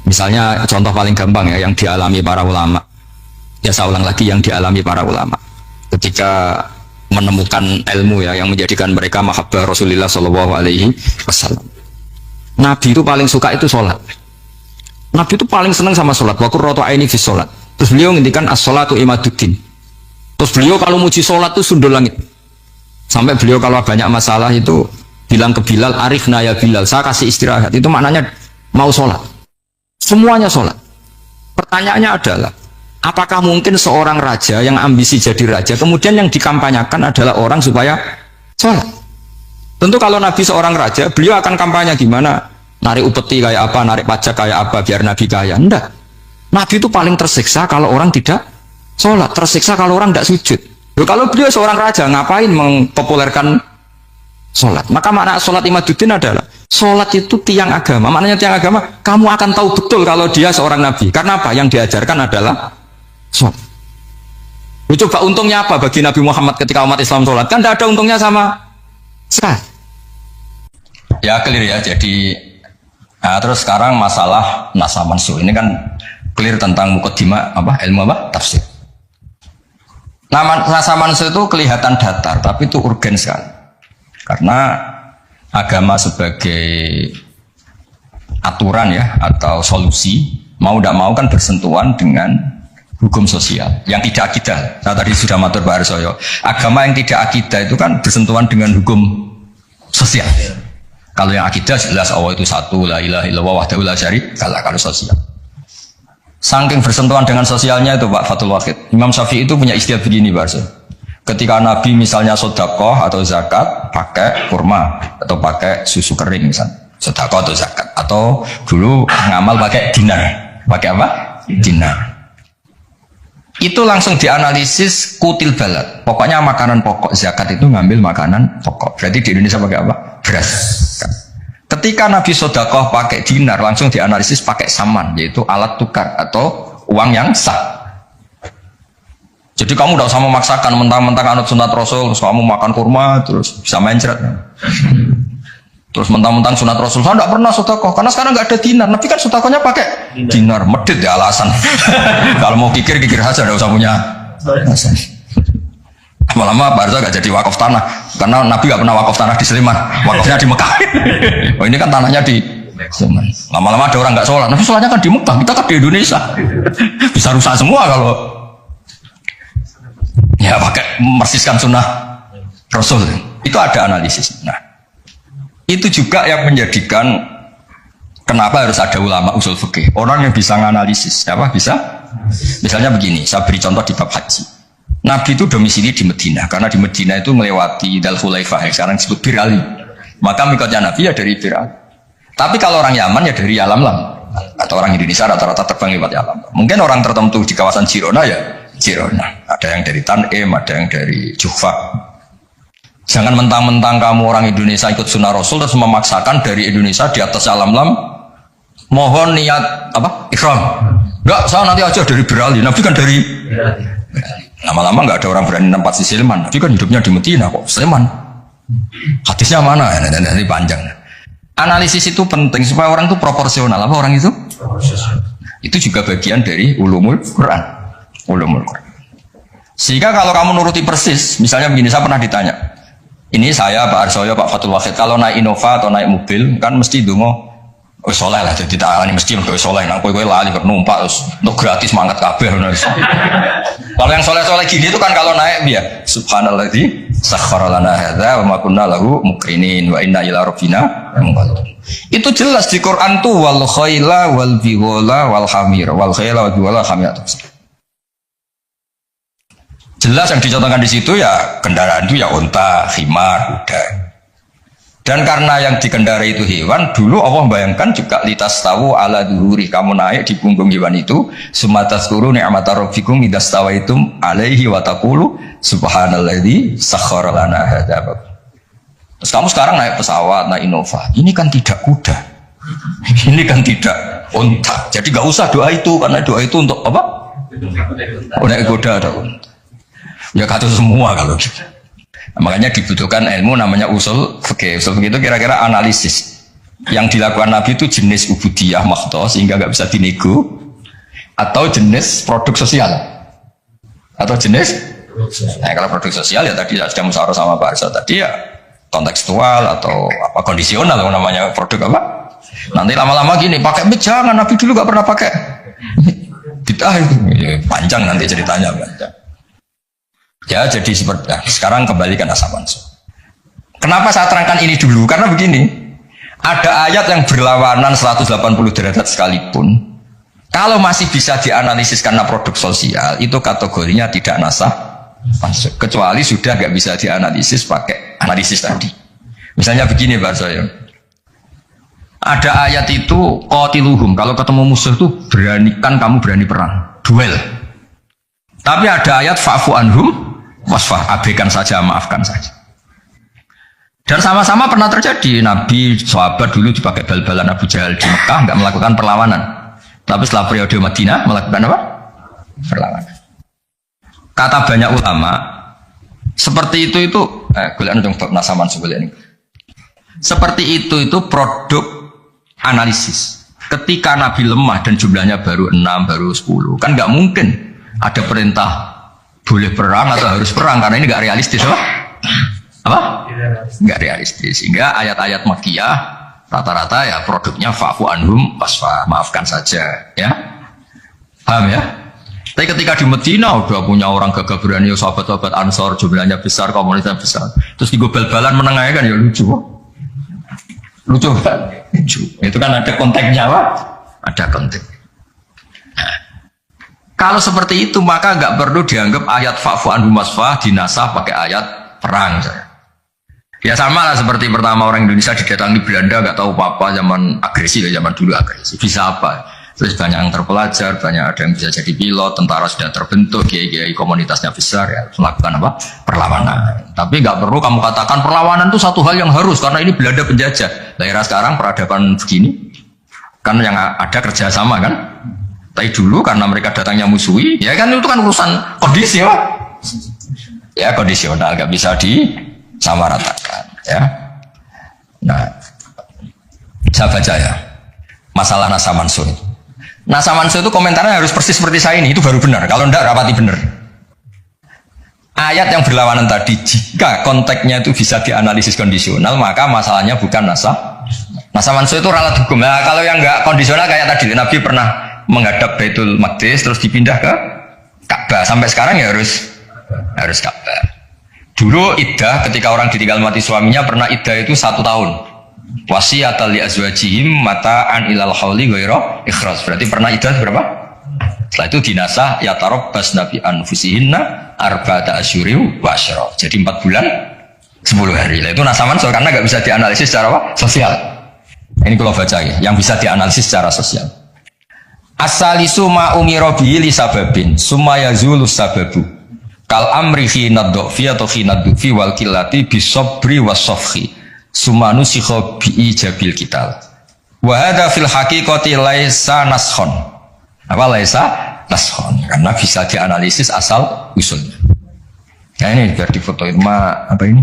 misalnya contoh paling gampang ya yang dialami para ulama. Ya saya ulang lagi yang dialami para ulama. Ketika menemukan ilmu ya yang menjadikan mereka mahabbah Rasulullah Shallallahu Alaihi Wasallam. Nabi itu paling suka itu sholat. Nabi itu paling senang sama sholat. Wa qurratu aini fi sholat. Terus beliau ngendikan as-sholatu imaduddin. Terus beliau kalau muji sholat itu sundul langit. Sampai beliau kalau banyak masalah itu bilang ke Bilal, arifna ya Bilal, saya kasih istirahat. Itu maknanya mau sholat. Semuanya sholat. Pertanyaannya adalah, apakah mungkin seorang raja yang ambisi jadi raja kemudian yang dikampanyakan adalah orang supaya sholat? Tentu kalau Nabi seorang raja, beliau akan kampanye gimana? Narik upeti kayak apa, narik pajak kayak apa biar Nabi kaya. Enggak. Nabi itu paling tersiksa kalau orang tidak sholat, tersiksa kalau orang tidak sujud. Loh, kalau beliau seorang raja ngapain mempopulerkan sholat? Maka makna sholat imaduddin adalah sholat itu tiang agama. Maknanya tiang agama, kamu akan tahu betul kalau dia seorang Nabi. Karena apa? Yang diajarkan adalah sholat. Coba untungnya apa bagi Nabi Muhammad ketika umat Islam sholat? Kan tidak ada untungnya sama sekali. Ya clear ya. Jadi terus sekarang masalah nasa mansuh ini kan clear tentang mukaddimah apa ilmu apa tafsir. Nasa mansuh itu kelihatan datar tapi itu urgen sekali. Karena agama sebagai aturan ya atau solusi mau tidak mau kan bersentuhan dengan hukum sosial yang tidak akidah. Saya tadi sudah matur Pak Arsoyo, agama yang tidak akidah itu kan bersentuhan dengan hukum sosial. Kalau yang akidah jelas Allah itu satu, la ilaha illallah wahdahu la syarikalah. Kalau sosial, saking bersentuhan dengan sosialnya itu Pak Fathul Wahid, Imam Syafi'i itu punya istilah begini Pak Arsoyo. Ketika Nabi misalnya sodakoh atau zakat pakai kurma atau pakai susu kering misalnya, sodakoh atau zakat, atau dulu ngamal pakai dinar, pakai apa? Dinar. Itu langsung dianalisis kutil balad. Pokoknya makanan pokok zakat itu ngambil makanan pokok. Berarti di Indonesia pakai apa? Beras. Ketika Nabi sodakoh pakai dinar, langsung dianalisis pakai saman, yaitu alat tukar atau uang yang sah. Jadi kamu tidak usah memaksakan mentang-mentang anut sunat Rasul, terus kamu makan kurma, terus bisa mencret. Terus mentang-mentang sunat Rasul, saya tidak pernah sodakoh, karena sekarang nggak ada dinar. Nabi kan sodakohnya pakai dinar, medit ya alasan. Kalau mau kikir saja, tidak usah punya alasan. Lama-lama Pak Arzo nggak jadi wakaf tanah, karena Nabi nggak pernah wakaf tanah di Sleman, wakafnya di Mekah. Oh ini kan tanahnya di Sleman. Lama-lama ada orang nggak sholat, Nabi sholatnya kan di Mekah, kita kan di Indonesia. Bisa rusak semua kalau ya pakai mersiskan sunnah Rasul. Itu ada analisis. Nah, itu juga yang menjadikan kenapa harus ada ulama usul fikih, orang yang bisa menganalisis. Apa bisa? Misalnya begini, saya beri contoh di bab haji. Nabi itu domisili di Madinah, karena di Madinah itu melewati Dal Khulaifah yang sekarang disebut Bir Ali. Maka mikotnya Nabi ya dari Bir Ali. Tapi kalau orang Yaman ya dari Yalamlam. Atau orang Indonesia rata-rata terbang lewat alam. Mungkin orang tertentu di kawasan Girona ya Girona. Ada yang dari Tanim, ada yang dari Jufa. Jangan mentang-mentang kamu orang Indonesia ikut sunnah Rasul terus memaksakan dari Indonesia di atas alam lam. Mohon niat apa? Ikhram. Enggak, saya nanti aja dari Berali. Nabi kan dari lama-lama enggak ada orang berani tempat di Sleman. Nabi kan hidupnya di Medina kok. Sleman. Hadisnya mana? Ini panjang. Analisis itu penting supaya orang itu proporsional. Apa orang itu? Itu juga bagian dari ulumul Quran. Ulumul Quran. Sehingga kalau kamu nuruti persis, misalnya begini, saya pernah ditanya. Ini saya, Pak Arsoyo, Pak Fatul Wahid, kalau naik Innova atau naik mobil, kan mesti dungo, oh soleh lah, jadi tak ini mesti untuk soleh. Nah, kue lali numpak, untuk gratis mangkat kabeh. Kalau yang soleh-soleh gini itu kan kalau naik dia, Subhanalladzi sakhkhara lana hadza wa ma kunna lahu muqrinin wa inna ila rabbina munqalibun. Itu jelas di Quran tuh wal khaila wal bighala wal hamir wal khaila wal bighala hamir. Jelas yang dicontohkan di situ ya kendaraan itu ya unta, khimar, kuda. Dan karena yang dikendarai itu hewan, dulu Allah bayangkan juga litas tahu ala duhuri, kamu naik di punggung hewan itu, sumatas kuru ni'mata rabbikum idas tawaitum alaihi wa taqulu subhanalladzi sakhkhara lana hadza. Terus kamu sekarang naik pesawat, naik Innova, ini kan tidak kuda, ini kan tidak unta. Jadi gak usah doa itu, karena doa itu untuk apa? Naik kuda atau unta. Ya kata semua kalau gitu. Makanya dibutuhkan ilmu namanya usul fikih. Usul fikih itu kira-kira analisis. Yang dilakukan Nabi itu jenis ubudiyah makhtoh sehingga nggak bisa dinego, atau jenis produk sosial, atau jenis. Nah, kalau produk sosial ya tadi sudah musyawarah sama Pak Arsa tadi ya kontekstual atau apa kondisional namanya produk apa. Nanti lama-lama gini pakai mic jangan, Nabi dulu nggak pernah pakai. Bid'ah itu ya, panjang nanti ceritanya panjang. Ya jadi seperti sekarang kembali ke nasab mansukh. Kenapa saya terangkan ini dulu? Karena begini, ada ayat yang berlawanan 180 derajat sekalipun, kalau masih bisa dianalisis karena produk sosial, itu kategorinya tidak nasab mansukh. Kecuali sudah nggak bisa dianalisis pakai analisis tadi. Misalnya begini Pak Soyo, ada ayat itu qatiluhum, kalau ketemu musuh itu beranikan kamu berani perang, duel. Tapi ada ayat fa'fu anhum wasfah, abaikan saja, maafkan saja. Dan sama-sama pernah terjadi. Nabi, sahabat dulu dipakai bal-balan Abu Jahal di Mekah, nggak melakukan perlawanan. Tapi setelah periode Madinah melakukan apa? Perlawanan. Kata banyak ulama, seperti itu gulaan untuk nasaman sebelah ini. Seperti itu produk analisis. Ketika Nabi lemah dan jumlahnya baru 6, baru 10, kan nggak mungkin ada perintah boleh perang atau harus perang, karena ini nggak realistis, apa? Nggak realistis. Sehingga ayat-ayat Makkiyah rata-rata ya produknya fa'fu anhum wasfa, maafkan saja, ya. Paham ya? Tapi ketika di Medina udah punya orang gagah berani, sahabat-sahabat Ansor jumlahnya besar, komunitasnya besar, terus digobel-balan menengahnya kan ya lucu, lucu kan? Lucu. Itu kan ada konteksnya, apa? Ada konteks. Kalau seperti itu maka nggak perlu dianggap ayat fa'fu anhum wasfah dinasah pakai ayat perang. Ya sama lah seperti pertama orang Indonesia didatangi Belanda nggak tahu apa-apa, zaman agresi, zaman dulu agresi. Bisa apa? Terus banyak yang terpelajar, banyak ada yang bisa jadi pilot, tentara sudah terbentuk, kiai-kiai komunitasnya besar ya melakukan apa? Perlawanan. Tapi nggak perlu kamu katakan perlawanan itu satu hal yang harus karena ini Belanda penjajah. Daerah sekarang peradaban begini kan yang ada kerjasama kan. Tapi dulu karena mereka datangnya musuhi, ya kan itu kan urusan kondisi, ya kondisional, nggak bisa disamaratakan, ya. Nah, saya baca ya masalah nasab mansukh. Nasab mansukh itu komentarnya harus persis seperti saya ini, itu baru benar. Kalau enggak rapati benar. Ayat yang berlawanan tadi, jika konteksnya itu bisa dianalisis kondisional, maka masalahnya bukan nasab mansukh itu ralat hukum. Nah, kalau yang enggak kondisional kayak tadi, Nabi pernah menghadap Baitul Maqdis terus dipindah ke Ka'bah, sampai sekarang ya harus Ka'bah. Dulu iddah ketika orang ditinggal mati suaminya pernah iddah itu 1 tahun. Wasiyatal li azwajihim mata'an ilal hauli ghaira ikhraj. Berarti pernah iddah berapa? Setelah itu dinasah ya tarabbas nabi anfusihinna arba'ata asyuri wa asyra. Jadi 4 bulan 10 hari. Itu nasab mansukh karena enggak bisa dianalisis secara apa? Sosial. Ini kalau baca ya, yang bisa dianalisis secara sosial. Asalisu ma umira bihi li sababin summa yazulu sababu kal amri fi nadfi atau fi nadfi wal qillati bisabri wasafhi summa nusikha bi ijabil kital wa hadza fil haqiqati laisa naskhon apa laisa naskhon karena bisa dianalisis asal usulnya. Nah ini biar difotoin ma apa ini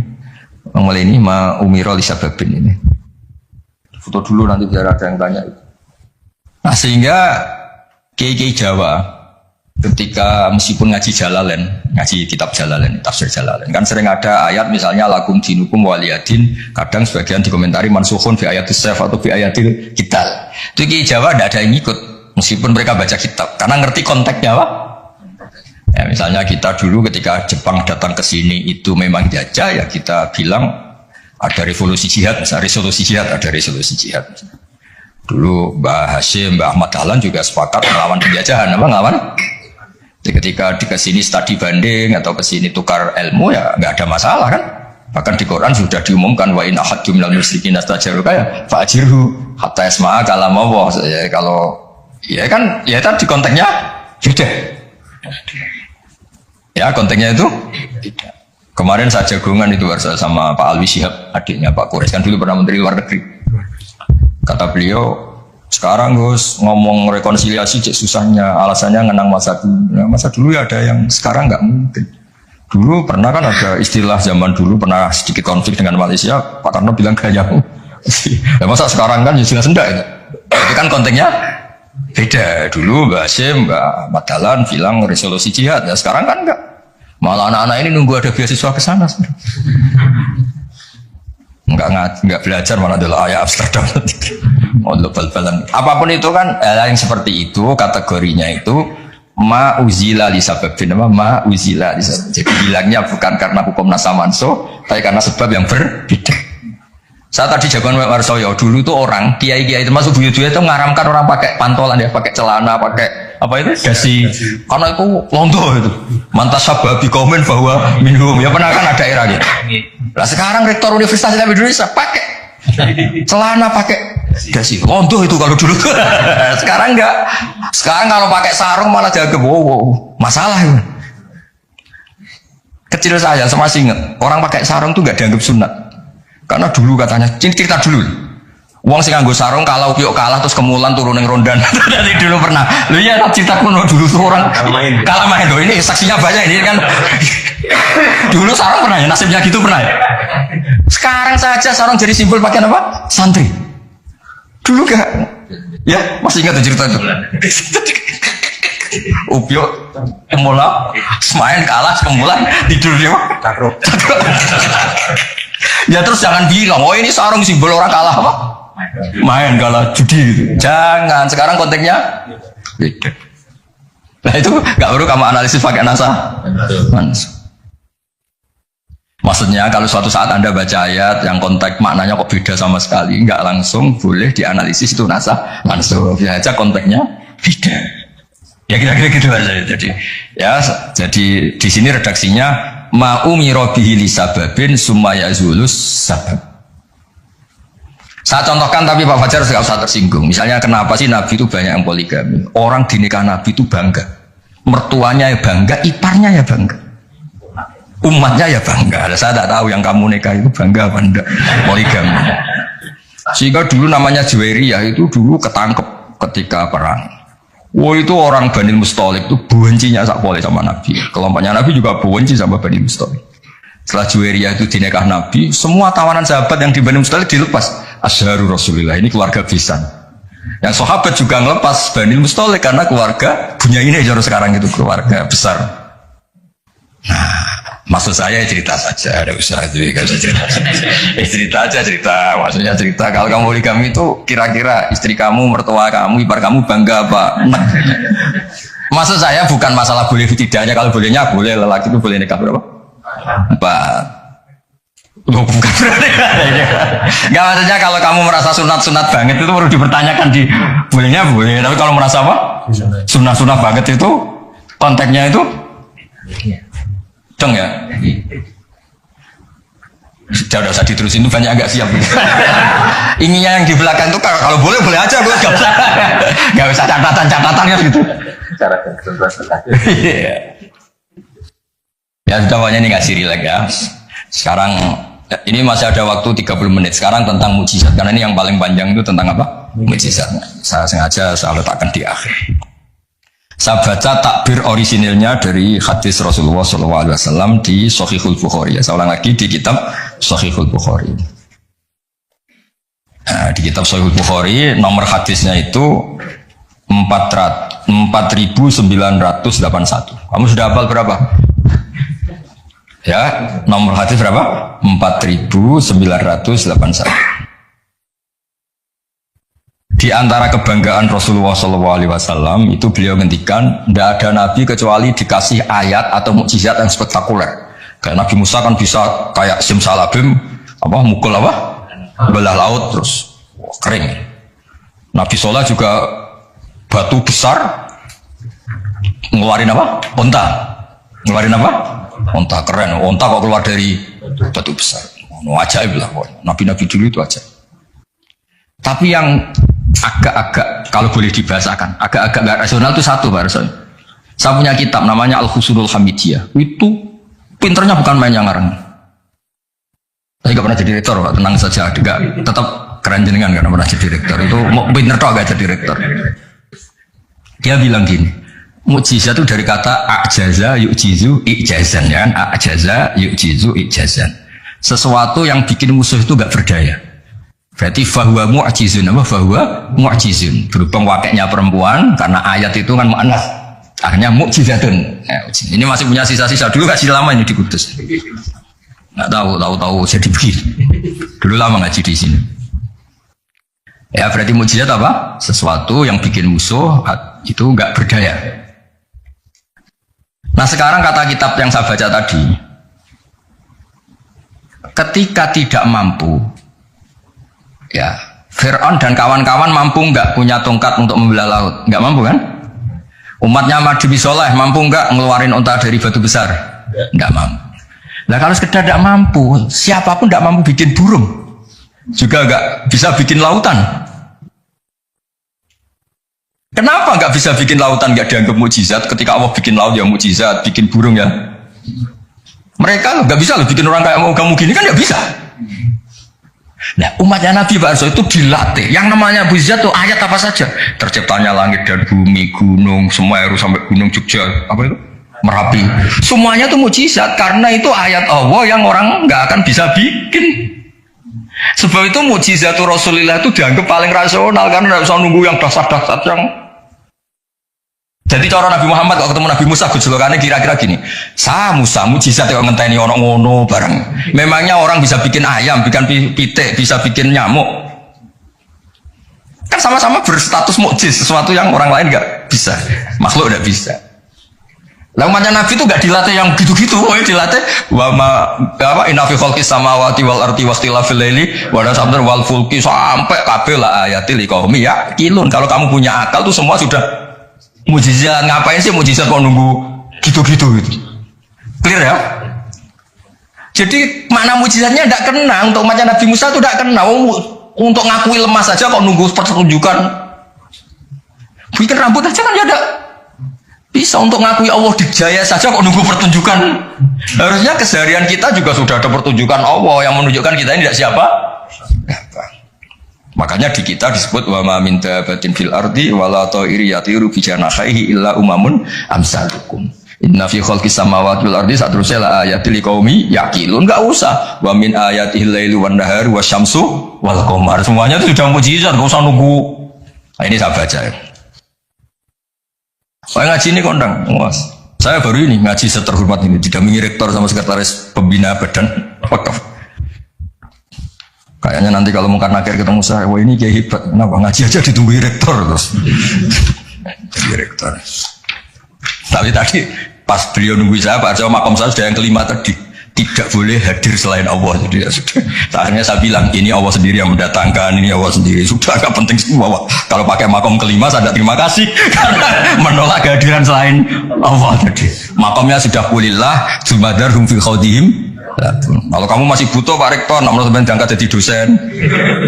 mulai ini ma umira li sababin ini foto dulu nanti biar ada yang tanya itu. Nah sehingga Kiai Jawa ketika meskipun ngaji Jalalain, ngaji kitab Jalalain, tafsir Jalalain, kan sering ada ayat misalnya lakum dinukum waliyadin, kadang sebagian dikomentari mansukhun fi ayatis saf atau fi ayatil kital. Itu Kiai Jawa tidak ada yang ikut meskipun mereka baca kitab karena ngerti konteksnya apa? Ya, misalnya kita dulu ketika Jepang datang ke sini itu memang jajah ya kita bilang ada revolusi jihad, misalnya ada resolusi jihad. Dulu Mbah Hashim, Mbah Ahmad Dahlan juga sepakat melawan penjajahan, apa ngelawan? Jadi ketika di kesini studi banding atau kesini tukar ilmu ya nggak ada masalah kan? Bahkan di Quran sudah diumumkan wa in ahadum minal musyrikin astajaruka ya fa'jirhu hatta yasma'a kalam Allah. Ya kalau ya kan ya tadi konteksnya beda. Ya konteksnya itu beda. Kemarin saya jagungan itu sama Pak Alwi Shihab, adiknya Pak Quraisy kan dulu pernah menteri luar negeri. Kata beliau, sekarang Gus ngomong rekonsiliasi cek susahnya, alasannya ngenang masa dulu. Nah, masa dulu ya ada yang sekarang nggak mungkin. Dulu pernah kan ada istilah zaman dulu pernah sedikit konflik dengan Malaysia, Pak Karno bilang gayamu. Ya masa sekarang kan ya jelas enggak itu. Itu kan konteksnya beda. Dulu Mbak Hashim, Mbak Madalan bilang resolusi jihad, ya sekarang kan enggak. Malah anak-anak ini nunggu ada beasiswa ke sana. Enggak belajar malah adalah ayat Amsterdam. Bal-balan. Apapun itu kan yang seperti itu kategorinya itu ma uzila li sababin ma uzila li sabab. Jadi bilangnya bukan karena hukum nasa manso, tapi karena sebab yang berbeda. Saya tadi jagoan Pak Warsoyo dulu tuh orang kiai-kiai termasuk buyut-buyut itu ngaramkan orang pakai pantolan ya, pakai celana, pakai apa itu dasi, karena itu londo itu. Mantas sababi komen bahwa minum ya pernah kan ada era gitu. Nah sekarang rektor Universitas Islam Indonesia pakai celana, pakai dasi, londo itu kalau dulu. Sekarang enggak. Sekarang kalau pakai sarung malah jaga wow, masalah itu. Kecil saya masih ingat orang pakai sarung tuh nggak dianggap sunat. Karena dulu katanya, cerita dulu. Uang sing nganggo sarung kalau piok kalah terus kemulan turun yang rondan. Dari dulu pernah. Lu ya cerita kuno dulu tuh orang kalah main loh. Ini saksinya banyak ini kan. Dulu sarung pernah ya, nasibnya gitu pernah ya. Sekarang saja sarung jadi simbol pakaian apa? Santri. Dulu gak? Ya masih ingat cerita itu. Upio kemulan, main kalah kemulan tidur dia. Ya terus jangan bilang, oh ini sarung simbol orang kalah apa? Main kalah judi gitu. Jangan, sekarang konteksnya beda. Nah itu gak perlu kamu analisis pakai nasa. Maksudnya kalau suatu saat Anda baca ayat yang konteks maknanya kok beda sama sekali, nggak langsung boleh dianalisis itu nasa langsung. Ya aja konteksnya beda. Ya kira-kira gitu aja. Jadi di sini redaksinya ma umira bihi li sababin summa yazulus sabab. Saya contohkan tapi Pak Fajar enggak usah tersinggung. Misalnya kenapa sih Nabi itu banyak yang poligami? Orang di nikah Nabi itu bangga. Mertuanya ya bangga, iparnya ya bangga. Umatnya ya bangga. Saya tidak tahu yang kamu nikah itu bangga apa enggak poligami. Sehingga dulu namanya Juwairiyah itu dulu ketangkep ketika perang. Wah itu orang Bani Mustalik itu bencinya sak boleh sama Nabi. Kelompoknya Nabi juga benci sama Bani Mustalik. Setelah Juwairiyah itu dinikah Nabi, semua tawanan sahabat yang di Bani Mustalik dilepas. Asyharu Rasulullah, ini keluarga besan. Yang sahabat juga ngelepas Bani Mustalik karena keluarga punya ini jauh sekarang itu keluarga besar. Nah, maksud saya cerita saja, ada usaha itu cerita aja cerita. Maksudnya cerita kalau kamu poligami itu kira-kira istri kamu, mertua kamu, ipar kamu bangga apa? Maksud saya bukan masalah boleh tidaknya, kalau bolehnya boleh, lelaki itu boleh nikah berapa? 4. Loh, bukan berarti nggak, maksudnya kalau kamu merasa sunat-sunat banget itu perlu dipertanyakan di bolehnya boleh, tapi kalau merasa apa? Sunat-sunat banget itu konteksnya itu dong ya. Sudah usah diterusin, itu banyak agak siap. Inginnya yang di belakang tuh kalau boleh boleh aja, gue nggak usah catatan ya gitu. Cara konsentrasi. Ya sudah, pokoknya ini nggak siri lagi ya. Sekarang ini masih ada waktu 30 menit. Sekarang tentang mukjizat, karena ini yang paling panjang itu tentang apa? Mukjizatnya. Saya sengaja saya letakkan di akhir. Saya baca takbir orisinilnya dari hadis Rasulullah SAW di Shahihul Bukhari. Saya ulang lagi, di kitab Shahihul Bukhari. Nah, di kitab Shahihul Bukhari nomor hadisnya itu 4981. Kamu sudah hafal berapa? Ya, nomor hadis berapa? 4981. Di antara kebanggaan Rasulullah SAW itu beliau ngendikan, tidak ada nabi kecuali dikasih ayat atau mukjizat yang spektakuler. Kayak Nabi Musa kan bisa kayak simsalabim, apa mukul apa belah laut terus kering. Nabi Soleh juga batu besar ngeluarin apa? Onta. Ngeluarin apa? Onta, keren. Onta kok keluar dari batu besar. Ajaib lah. Nabi-nabi dulu itu ajaib. Tapi yang agak-agak, kalau boleh dibahasakan, agak-agak gak rasional itu satu, Pak Rasul. Saya punya kitab namanya Al-Husunul Hamidiyah. Itu pinternya bukan main yang ngarang. Saya gak pernah jadi rektor, Pak. Tenang saja. Tetap keren jenengan, gak pernah jadi rektor. Itu mau pinter toh gak jadi rektor. Dia bilang gini, mukjizat itu dari kata ajaza yu'jizu i'jazan, ya kan? Ajaza yu'jizu i'jazan. Sesuatu yang bikin musuh itu gak berdaya. Berarti fahuwa mu'jizun, apa fahuwa mu'jizun, berhubung wakilnya perempuan karena ayat itu kan mu'annas, akhirnya mu'jizatun. Ini masih punya sisa-sisa, dulu kasih lama ini di Kudus, nggak tahu jadi begini, dulu lama ngaji di sini. Ya berarti mukjizat apa? Sesuatu yang bikin musuh itu nggak berdaya. Nah sekarang kata kitab yang saya baca tadi, ketika tidak mampu, ya, Fir'aun dan kawan-kawan mampu nggak punya tongkat untuk membelah laut? Nggak mampu kan? Umatnya Nabi Soleh mampu nggak ngeluarin unta dari batu besar? Nggak mampu. Nah kalau sekedar nggak mampu, siapapun nggak mampu bikin burung, juga nggak bisa bikin lautan. Kenapa nggak bisa bikin lautan, nggak dianggap mukjizat? Ketika Allah bikin laut ya mukjizat, bikin burung ya. Mereka nggak bisa loh bikin orang kayak mau kamu gini kan nggak bisa. Nah umatnya Nabi Pak Arso itu dilatih. Yang namanya mukjizat itu ayat apa saja. Terciptanya langit dan bumi, gunung, Semeru sampai gunung Jogja, apa itu? Merapi. Semuanya itu mukjizat karena itu ayat Allah yang orang nggak akan bisa bikin. Sebab itu mukjizat Rasulullah itu dianggap paling rasional karena nggak usah nunggu yang dasar-dasar yang. Jadi cara Nabi Muhammad kalau ketemu Nabi Musa gejolokannya kira-kira gini, Musa mujizat yang ngenteni orang ngono bareng. Memangnya orang bisa bikin ayam, bikin pitik, bisa bikin nyamuk. Kan sama-sama berstatus mukjiz, sesuatu yang orang lain nggak bisa, makhluk nggak bisa. Lah umatnya Nabi itu nggak dilatih yang gitu-gitu, dilatih inna fi khalqis samawati wal ardi wakhtilafil laili wa nasabdar wal fulki sampai kabeh la ayatil liqaumi yaqilun. Kalau kamu punya akal tuh semua sudah mujizat. Ngapain sih mujizat kok nunggu gitu-gitu gitu. Clear ya? Jadi makna mujizatnya tidak kena. Untuk umatnya Nabi Musa itu tidak kena. Untuk ngakui lemah saja kok nunggu pertunjukan. Bikin rambut aja kan ya ada. Bisa untuk ngakui Allah dijaya saja kok nunggu pertunjukan. Harusnya keseharian kita juga sudah ada pertunjukan Allah yang menunjukkan kita ini tidak siapa. Makanya di kita disebut wa ma min dabatin fil ardi wala ta'iri yatiru bi janahihi illa umamun amsalukum. Inna fi khalqis samawati wal ardi satrusya la ayatil liqaumi yaqilun. Enggak usah wa min ayatihil laili wan nahari wasyamsu wal qamar. Semuanya itu sudah mukjizat, enggak usah nunggu. Nah, ini saya baca ya. Saya ngaji ini kondang, Mas. Saya baru ini ngaji seterhormat ini didampingi rektor sama sekretaris pembina badan wakaf. Kayaknya nanti kalau Mungkar Nakir ketemu saya, wah ini kayak hebat. Kenapa ngaji aja ditunggu rektor terus? Rektor. Tapi tadi pas beliau nunggu saya, Pak Arjo makom saya sudah yang kelima tadi. Tidak boleh hadir selain Allah. Jadi ya sudah. Akhirnya saya bilang ini Allah sendiri yang mendatangkan, ini Allah sendiri. Sudah agak penting semua. Kalau pakai makom kelima saya tidak terima kasih karena menolak kehadiran selain Allah tadi. Makomnya sudah kulillah, jumadarhum fi khawdihim Kalau kamu masih butuh Pak Rektor, nak menurut diangkat jadi dosen.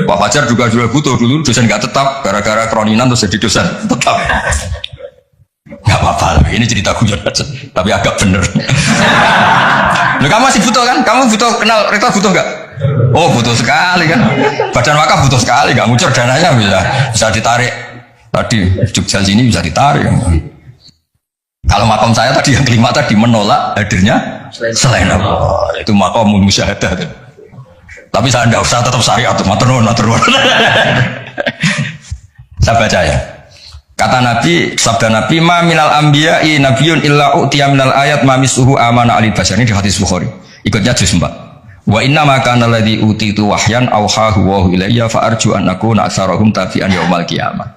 Pak Fajar juga butuh dulu dosen nggak tetap, gara-gara kroninan terus jadi dosen tetap. Nggak apa-apa, ini cerita guyon aja, tapi agak bener. Loh, kamu masih butuh kan? Kamu butuh kenal Rektor butuh nggak? Oh butuh sekali kan? Badan wakaf butuh sekali, nggak ngucur dananya bisa ditarik. Tadi Jogja sini bisa ditarik. Kalau makom saya tadi yang kelima tadi menolak hadirnya selain Allah, itu makom musyahadah. Tapi saya tidak usah tetap syariat, matur nuwun. Saya baca ya. Kata Nabi, sabda Nabi, ma minal anbiya'i nabiyyun illa u'tiya minal ayat ma misuhu amana alil bashar. Ini di hadis Bukhari. Ikutnya juz 4. Wa inna ma kana alladhi utitu wahyan awhahu wa ilayya fa arju an akuna aktsarahum tabi'an yaumal qiyamah.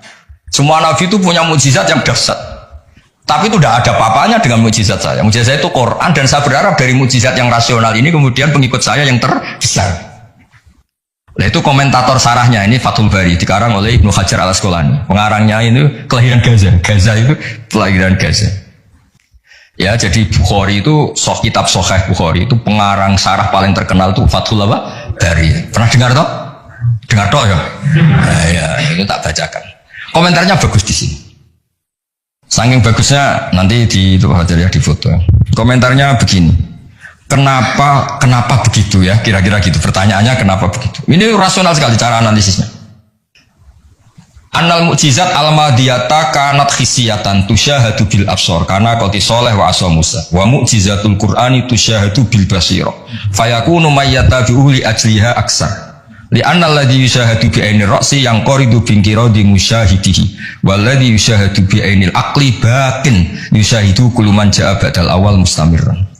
Semua nabi itu punya mukjizat yang dahsyat. Tapi itu tidak ada apa-apanya dengan mukjizat saya. Mukjizat saya itu Quran, dan saya berharap dari mukjizat yang rasional ini kemudian pengikut saya yang terbesar. Nah, itu komentator sarahnya ini Fathul Bari dikarang oleh Ibnu Hajar Al Asqalani. Pengarangnya itu kelahiran Gaza. Gaza itu kelahiran Gaza. Ya, jadi Bukhari itu kitab Sahih Bukhari itu pengarang sarah paling terkenal itu Fathul Bari. Pernah dengar toh? Dengar toh ya? Nah, ya, itu tak bacakan. Komentarnya bagus di sini. Saking bagusnya nanti di foto. Komentarnya begini. Kenapa begitu ya? Kira-kira gitu. Pertanyaannya kenapa begitu? Ini rasional sekali cara analisisnya. Annal mukjizat al-madiyata kanat khisiyatan tusyahadu bil absor karena qati soleh wa asa Musa. Wa mukjizatul Qur'ani tusyahadu bil basira. Fayakunu mayyatabi'u li ajliha aksar. Li anna alladhi yushahadu bi ainir ra'si yang qaridu bin qiradi musyahidihi walladhi yushahadu bi ainil aqli baqin yushahidu kullu man ja'a ba'dal awal mustamirran.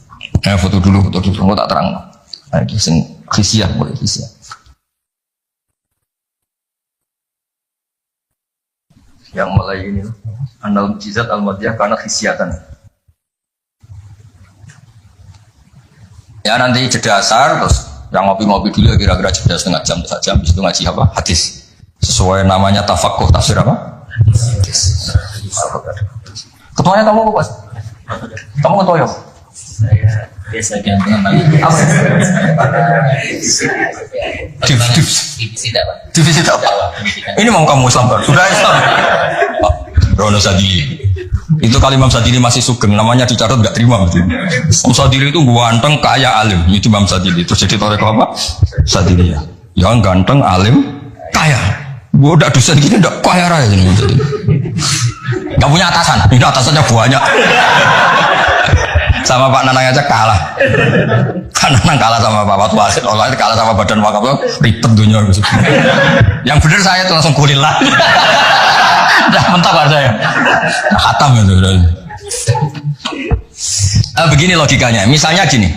Foto dulu mau tak terang. Iki sing khisiah boleh khisiah. Yang mulai ini annal mukjizat al-madiyah karena khisiatan. Ya nanti jeda asar terus yang ngopi-ngopi dulu kira-kira jeda setengah jam saja, habis itu ngaji apa? Hadis. Sesuai namanya tafakuh tafsir apa? Hadis. Ketuanya kamu apa, Mas? Kamu ketua ya? Saya biasa ganteng lagi. Apa? Divisi apa? Ini mau kamu Islam baru? Sudah Islam. Rono Sadili. Itu kali Imam Sadili masih sugeng, namanya dicatat nggak terima betul. Imam Sadili itu ganteng, kaya, alim. Itu Imam Sadili. Terus jadi toreko apa? Sadili ya. Yang ganteng, alim, kaya. Gua udah dosen gini udah kaya raya jadi. Gak punya atasan. Ini atasannya banyak. Sama Pak Nanang aja kalah. Kan Nanang kalah sama Pak Watu Asid, Allah kalah sama Badan Wakaf, ribet dunia. Yang benar saya tuh langsung kulilah. Udah mentok saya. Khatam itu. Begini logikanya. Misalnya gini.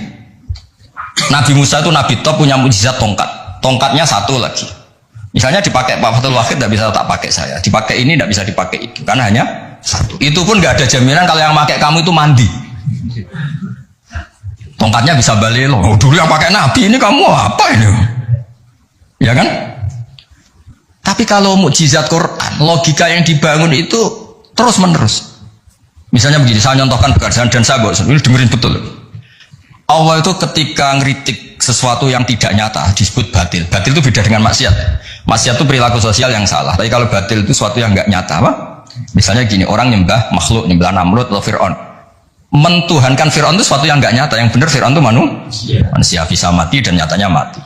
Nabi Musa itu Nabi top punya mukjizat tongkat. Tongkatnya satu lagi. Misalnya dipakai Pak Fathul Wahid tidak bisa tak pakai saya. Dipakai ini tidak bisa dipakai itu. Karena hanya satu. Itu pun nggak ada jaminan kalau yang pakai kamu itu mandi. Tongkatnya bisa balik loh. Oh, dulu yang pakai Nabi ini kamu apa ini? Ya kan? Tapi kalau mukjizat Quran, logika yang dibangun itu terus menerus. Misalnya begini, saya contohkan pekerjaan dan saya bawa ini dengerin betul. Allah itu ketika ngeritik sesuatu yang tidak nyata disebut batil. Batil itu beda dengan maksiat. Maksiat itu perilaku sosial yang salah. Tapi kalau batil itu sesuatu yang nggak nyata, apa? Misalnya gini, orang nyembah makhluk, nyembah Namrud atau Fir'aun. Mentuhankan Fir'aun itu sesuatu yang nggak nyata. Yang benar Fir'aun itu manusia bisa mati dan nyatanya mati.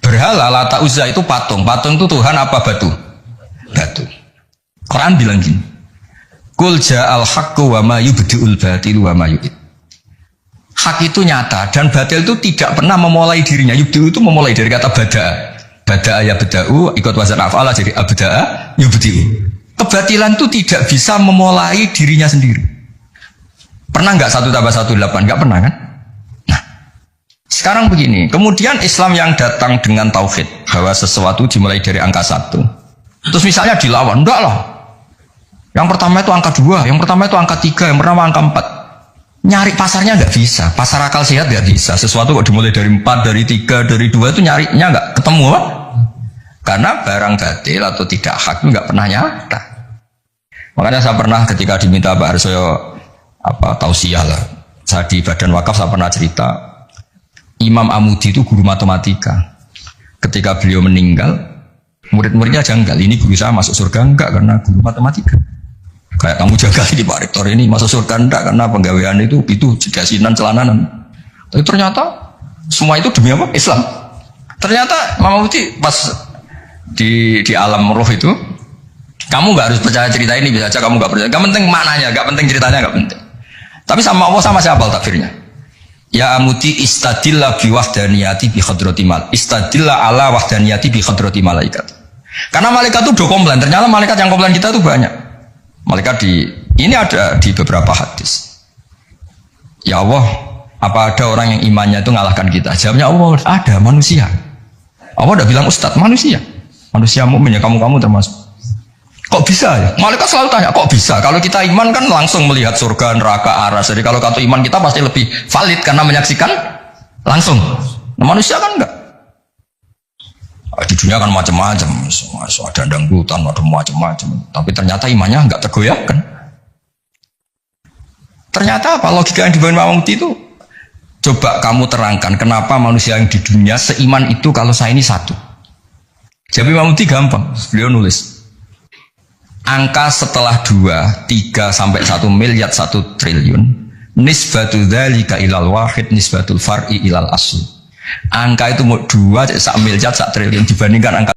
Berhala Lata Uzza itu patung. Patung itu Tuhan apa batu? Batu. Quran bilang gini. Qul ja'al haqqu wa ma yubdi'ul batilu wa ma yu'id. Hak itu nyata dan batil itu tidak pernah memulai dirinya. Yubdi'u itu memulai dari kata bada'a. Bada'a ya bada'u ikut wazan af'ala jadi abda'a yubdi'u. Kebatilan itu tidak bisa memulai dirinya sendiri. Pernah nggak 1 tambah 1 8? Nggak pernah kan? Nah, sekarang begini. Kemudian Islam yang datang dengan tauhid bahwa sesuatu dimulai dari angka 1. Terus misalnya dilawan, enggak lah. Yang pertama itu angka 2, yang pertama itu angka 3, yang pertama angka 4. Nyari pasarnya nggak bisa, pasar akal sehat nggak bisa. Sesuatu kok dimulai dari 4, dari 3, dari 2 itu nyarinya nggak ketemu apa? Karena barang batil atau tidak hak itu nggak pernah nyata. Makanya saya pernah ketika diminta Pak Harsoyo tausiah lah. Saya di Badan Wakaf saya pernah cerita. Imam Amudi itu guru matematika. Ketika beliau meninggal, murid-muridnya janggal. Ini guru saya masuk surga enggak karena guru matematika. Kayak kamu jaga di Pak Rektor ini masuk surga enggak karena penggawean itu jasinan celananan. Tapi ternyata semua itu demi apa? Islam. Ternyata Imam Amudi pas di alam roh itu, kamu nggak harus percaya cerita ini, bisa aja kamu nggak percaya. Gak penting maknanya, gak penting ceritanya, gak penting. Tapi sama Allah sama siapa takfirnya? Ya Amudi istadillah bi wahdaniyati bi khadrati mal. Istadillah ala wahdaniyati bi khadrati malaikat. Karena malaikat itu udah komplain. Ternyata malaikat yang komplain kita itu banyak. Malaikat ini ada di beberapa hadis. Ya Allah, apa ada orang yang imannya itu ngalahkan kita? Jawabnya Allah, ada manusia. Allah udah bilang Ustadz, manusia mukmin ya, kamu termasuk. Kok bisa ya? Malaikat selalu tanya, kok bisa? Kalau kita iman kan langsung melihat surga, neraka, aras. Jadi kalau kartu iman kita pasti lebih valid karena menyaksikan langsung. Nah, manusia kan enggak. Di dunia kan macam-macam, ada dangdutan, ada macam-macam. Tapi ternyata imannya enggak tergoyahkan. Ternyata apa? Logika yang dibangun Imam Amudi itu, coba kamu terangkan kenapa manusia yang di dunia seiman itu kalau saya ini satu. Jadi Imam Amudi gampang, beliau nulis. Angka setelah 2, 3 sampai 1 miliar 1 triliun. Nisbatu dzalika ilal wahid nisbatul far'i ilal asl. Angka itu 2 1 miliar 1 triliun dibandingkan angka